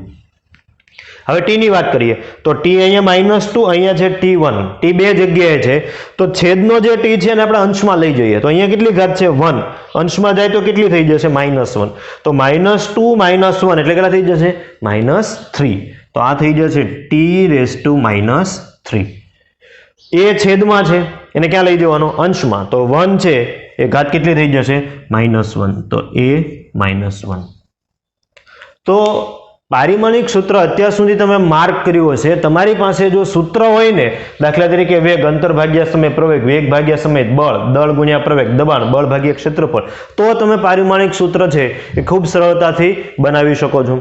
હવે t ની વાત કરીએ તો t અહીંયા -2, અહીંયા છે t1. t બે જગ્યાએ છે, તો છેદનો જે t છે એને આપણે અંશમાં લઈ જઈએ તો અહીંયા કેટલી ઘાત છે? 1. અંશમાં જાય તો કેટલી થઈ જશે? -1. તો -2 -1 એટલે કેટલા થઈ જશે? -3. તો આ થઈ જશે t⁻³ એ છેદમાં છે, એને ક્યાં લઈ જવાનો? અંશમાં. તો 1 છે એ ઘાત કેટલી થઈ જશે? -1. તો a -1. તો પારિમાણિક સૂત્ર અત્યાર સુધી તમે માર્ક કર્યું હશે. તમારી પાસે જો સૂત્ર હોય ને, દાખલા તરીકે વેગ અંતર ભાગ્યા સમય પ્રવેગ, વેગ ભાગ્યા સમય બળ, દળ ગુણ્યા પ્રવેગ દબાણ, બળ ભાગ્યા ક્ષેત્રફળ, તો તમે પારિમાણિક સૂત્ર છે એ ખૂબ સરળતાથી બનાવી શકો છો.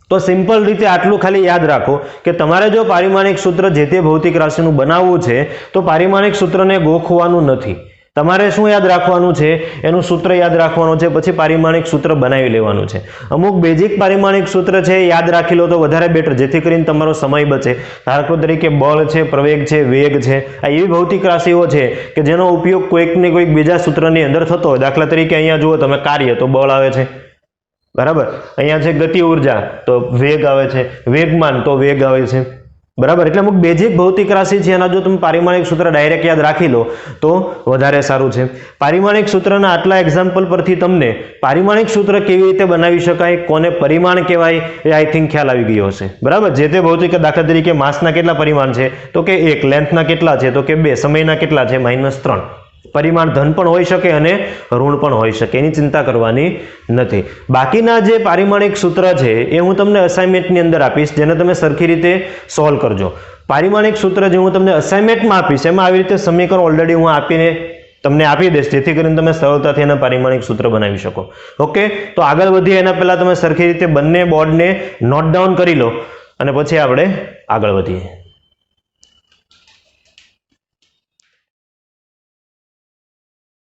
તો સિમ્પલ રીતે આટલું ખાલી યાદ રાખો કે તમારે જો પારિમાણિક સૂત્ર જે તે ભૌતિક રાશિનું બનાવવું છે તો પારિમાણિક સૂત્રને ગોખવાનું નથી. તમારે શું યાદ રાખવાનું છે? એનું સૂત્ર યાદ રાખવાનું છે, પછી પારિમાણિક સૂત્ર બનાવી લેવાનું છે. અમુક બેઝિક પારિમાણિક સૂત્ર છે યાદ રાખી લો તો વધારે બેટર, જેથી કરીને તમારો સમય બચે. દાખલા તરીકે બળ છે, પ્રવેગ છે, વેગ છે, આ એવી ભૌતિક રાશિઓ છે કે જેનો ઉપયોગ કોઈક ને કોઈક બીજા સૂત્રની અંદર થતો હોય. દાખલા તરીકે અહીંયા જુઓ તમે, કાર્ય તો બળ આવે છે, બરાબર. અહીંયા છે ગતિ ઉર્જા તો વેગ આવે છે, વેગમાન તો વેગ આવે છે, બરાબર. એટલે અમુક બેઝિક ભૌતિક રાશિ છે એના જો તમે પારિમાણિક સૂત્ર ડાયરેક્ટ યાદ રાખી લો તો વધારે સારું છે. પારિમાણિક સૂત્રના આટલા એક્ઝામ્પલ પરથી તમને પારિમાણિક સૂત્ર કેવી રીતે બનાવી શકાય, કોને પરિમાણ કહેવાય, એ આઈ થિંક ખ્યાલ આવી ગયો હશે, બરાબર. જે તે ભૌતિક, દાખલા તરીકે માસના કેટલા પરિમાણ છે? તો કે 1. લેન્થના કેટલા છે? તો કે 2. સમયના કેટલા છે? -3. પરિમાણ ધન પણ હોઈ શકે અને ઋણ પણ હોઈ શકે, એની ચિંતા કરવાની નથી. બાકીના જે પારિમાણિક સૂત્ર છે એ હું તમને અસાઇનમેન્ટની અંદર આપીશ, જેને તમે સરખી રીતે સોલ્વ કરજો. પારિમાણિક સૂત્ર જે હું તમને અસાઇનમેન્ટમાં આપીશ એમાં આવી રીતે સમીકરણ ઓલરેડી હું આપીને તમને આપી દઈશ, જેથી કરીને તમે સરળતાથી એના પારિમાણિક સૂત્ર બનાવી શકો. ઓકે, તો આગળ વધીએ એના પહેલા તમે સરખી રીતે બંને બોર્ડને નોટ ડાઉન કરી લો અને પછી આપણે આગળ વધીએ.